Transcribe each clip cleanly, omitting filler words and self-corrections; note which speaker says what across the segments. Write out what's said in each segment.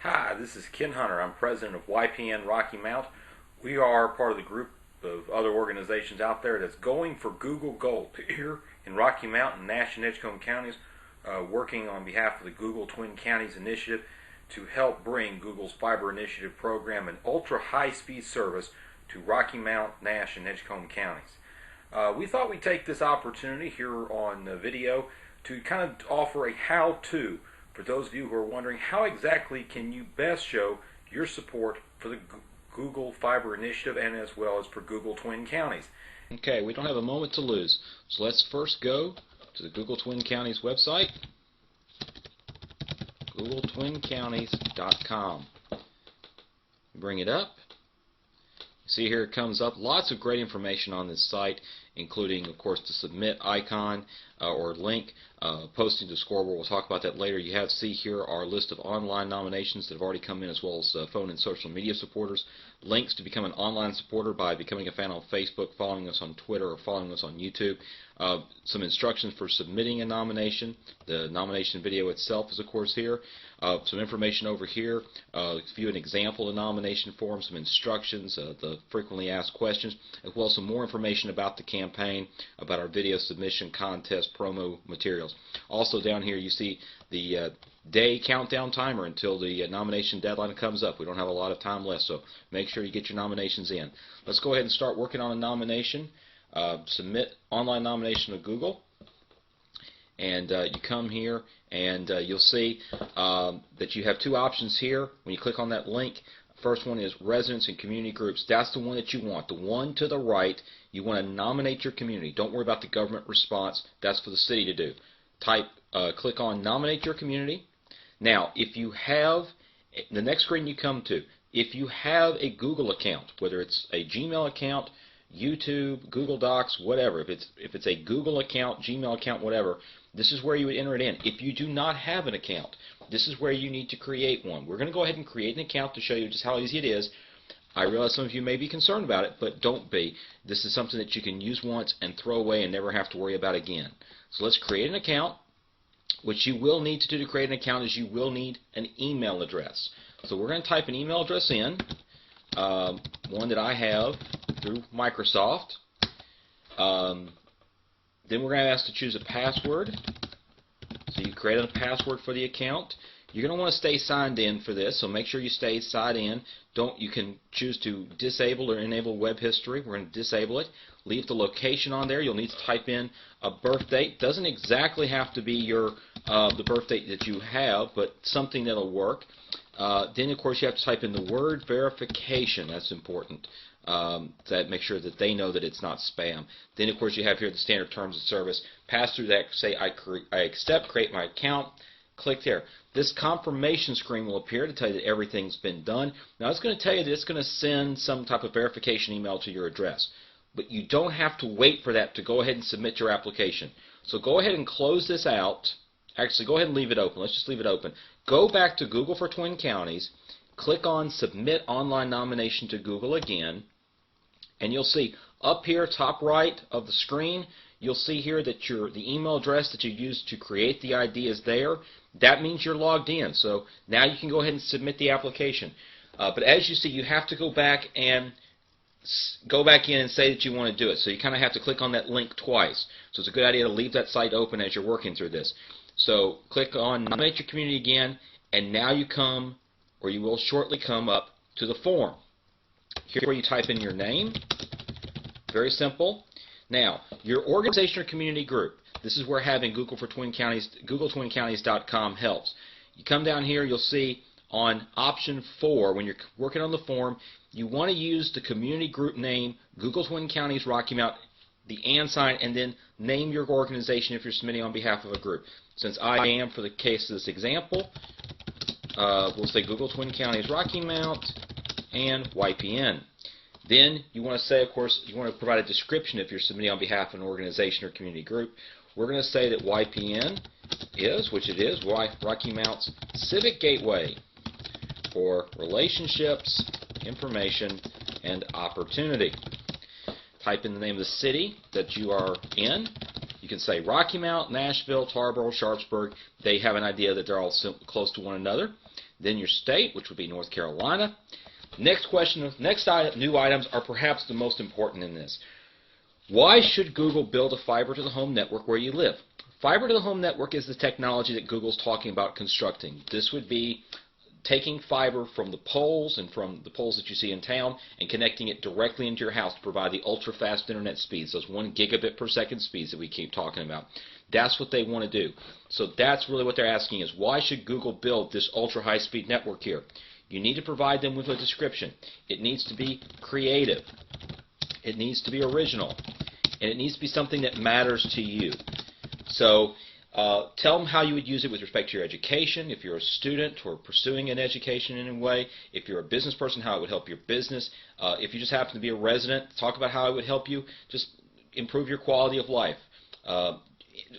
Speaker 1: Hi, this is Ken Hunter. I'm president of YPN Rocky Mount. We are part of the group of other organizations out there that's going for Google Gold here in Rocky Mount and Nash and Edgecombe counties, working on behalf of the Google Twin Counties Initiative to help bring Google's Fiber Initiative program and ultra high-speed service to Rocky Mount, Nash, and Edgecombe counties. We thought we'd take this opportunity here on the video to kind of offer a how-to for those of you who are wondering how exactly can you best show your support for the Google Fiber Initiative and as well as for Google Twin Counties.
Speaker 2: Okay, we don't have a moment to lose, so let's first go to the Google Twin Counties website, googletwincounties.com. Bring it up. See, here it comes up. Lots of great information on this site, including, of course, the submit icon or link, posting to scoreboard. We'll talk about that later. You have see here our list of online nominations that have already come in, as well as phone and social media supporters. Links to become an online supporter by becoming a fan on Facebook, following us on Twitter, or following us on YouTube. Some instructions for submitting a nomination. The nomination video itself is, of course, here. Some information over here. View an example of nomination form, some instructions, the frequently asked questions, as well as some more information about the campaign, about our video submission contest promo materials. Also down here you see the day countdown timer until the nomination deadline comes up. We don't have a lot of time left, so make sure you get your nominations in. Let's go ahead and start working on a nomination. Submit online nomination to Google, and you come here and you'll see that you have two options here. When you click on that link, first one is residents and community groups. That's the one that you want. The one to the right, you want to nominate your community. Don't worry about the government response. That's for the city to do. Click on nominate your community. Now, if you have, the next screen you come to, if you have a Google account, whether it's a Gmail account, YouTube, Google Docs, whatever, if it's a Google account, Gmail account, whatever, this is where you would enter it in. If you do not have an account, this is where you need to create one. We're going to go ahead and create an account to show you just how easy it is. I realize some of you may be concerned about it, but don't be. This is something that you can use once and throw away and never have to worry about again. So let's create an account. What you will need to do to create an account is you will need an email address. So we're going to type an email address in, one that I have through Microsoft. Then we're going to ask to choose a password. So you create a password for the account. You're going to want to stay signed in for this, so make sure you stay signed in. You can choose to disable or enable web history. We're going to disable it. Leave the location on there. You'll need to type in a birth date. Doesn't exactly have to be your the birth date that you have, but something that'll work. Then, of course, you have to type in the word verification. That's important. That make sure that they know that it's not spam. Then, of course, you have here the standard terms of service. Pass through that. Say I accept. Create my account. Click there. This confirmation screen will appear to tell you that everything's been done. Now, it's going to tell you that it's going to send some type of verification email to your address. But you don't have to wait for that to go ahead and submit your application. So go ahead and close this out. Actually, go ahead and leave it open. Let's just leave it open. Go back to Google for Twin Counties. Click on Submit Online Nomination to Google again. And you'll see up here, top right of the screen, you'll see here that the email address that you used to create the ID is there. That means you're logged in. So now you can go ahead and submit the application. But as you see, you have to go back in and say that you want to do it. So you kind of have to click on that link twice. So it's a good idea to leave that site open as you're working through this. So click on Nominate Your Community again, and now you come, or you will shortly come up to the form. Here's where you type in your name. Very simple. Now, your organization or community group. This is where having Google for Twin Counties, googletwincounties.com helps. You come down here, you'll see on option 4, when you're working on the form, you want to use the community group name, Google Twin Counties Rocky Mount, the and sign, and then name your organization if you're submitting on behalf of a group. Since I am, for the case of this example, we'll say Google Twin Counties Rocky Mount and YPN. Then you want to say, of course, you want to provide a description if you're submitting on behalf of an organization or community group. We're going to say that YPN is, which it is, Rocky Mount's Civic Gateway for relationships, information, and opportunity. Type in the name of the city that you are in. You You can say Rocky Mount, Nashville, Tarboro, Sharpsburg. They have an idea that they're all close to one another. Then your state, which would be North Carolina. Next question, new items are perhaps the most important in this. Why should Google build a fiber to the home network where you live? Fiber to the home network is the technology that Google's talking about constructing. This would be taking fiber from the poles and from the poles that you see in town and connecting it directly into your house to provide the ultra-fast internet speeds, those 1 gigabit per second speeds that we keep talking about. That's what they want to do. So that's really what they're asking is, why should Google build this ultra-high-speed network here? You need to provide them with a description. It needs to be creative. It needs to be original. And it needs to be something that matters to you. So tell them how you would use it with respect to your education, if you're a student or pursuing an education in any way, if you're a business person, how it would help your business. If you just happen to be a resident, talk about how it would help you just improve your quality of life.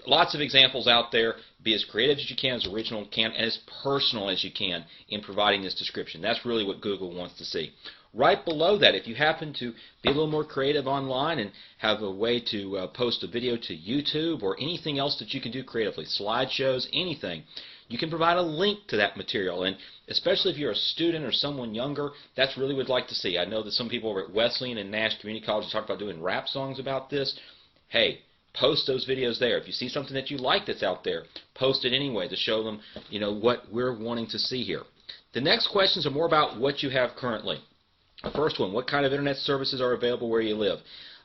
Speaker 2: Lots of examples out there. Be as creative as you can, as original as you can, and as personal as you can in providing this description. That's really what Google wants to see. Right below that, if you happen to be a little more creative online and have a way to post a video to YouTube or anything else that you can do creatively, slideshows, anything, you can provide a link to that material. And especially if you're a student or someone younger, that's really what we'd like to see. I know that some people over at Wesleyan and Nash Community College talk about doing rap songs about this. Hey, post those videos there. If you see something that you like that's out there, post it anyway to show them, what we're wanting to see here. The next questions are more about what you have currently. The first one, what kind of internet services are available where you live?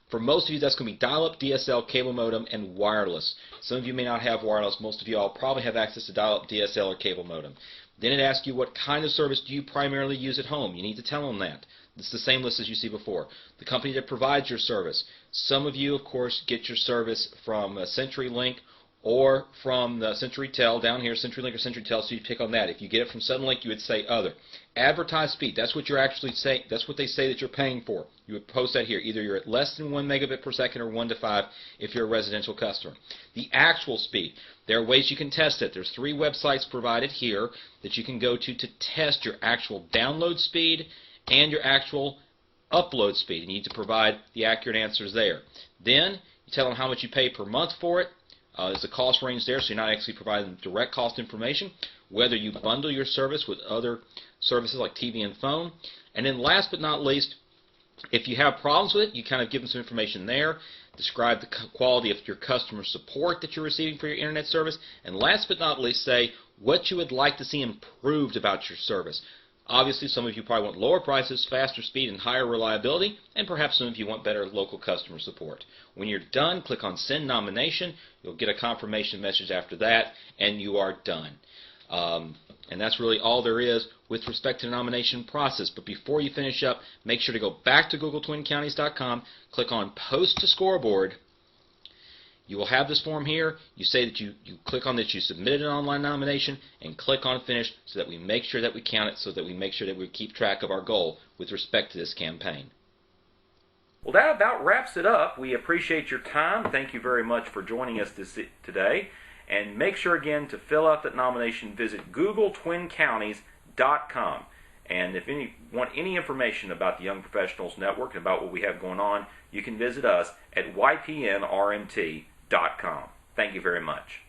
Speaker 2: For most of you, that's going to be dial-up, DSL, cable modem, and wireless. Some of you may not have wireless. Most of you all probably have access to dial-up, DSL, or cable modem. Then it asks you what kind of service do you primarily use at home. You need to tell them that. It's the same list as you see before. The company that provides your service. Some of you, of course, get your service from CenturyLink or from the CenturyTel down here, CenturyLink or CenturyTel, so you pick on that. If you get it from Suddenlink, you would say other. Advertised speed, that's what you're actually saying. That's what they say that you're paying for. You would post that here. Either you're at less than 1 megabit per second or 1 to 5 if you're a residential customer. The actual speed, there are ways you can test it. There's 3 websites provided here that you can go to test your actual download speed and your actual upload speed. You need to provide the accurate answers there. Then you tell them how much you pay per month for it. There's a cost range there, so you're not actually providing direct cost information. Whether you bundle your service with other services like TV and phone. And then last but not least, if you have problems with it, you kind of give them some information there. Describe the quality of your customer support that you're receiving for your internet service. And last but not least, say what you would like to see improved about your service. Obviously, some of you probably want lower prices, faster speed, and higher reliability, and perhaps some of you want better local customer support. When you're done, click on Send Nomination. You'll get a confirmation message after that, and you are done. And that's really all there is with respect to the nomination process. But before you finish up, make sure to go back to GoogleTwinCounties.com, click on Post to Scoreboard. You will have this form here. You say that you click on that you submitted an online nomination and click on Finish so that we make sure that we count it, so that we make sure that we keep track of our goal with respect to this campaign.
Speaker 1: Well, that about wraps it up. We appreciate your time. Thank you very much for joining us today. And make sure again to fill out that nomination, visit GoogleTwinCounties.com. And if you want any information about the Young Professionals Network and about what we have going on, you can visit us at ypnrmt.com. Thank you very much.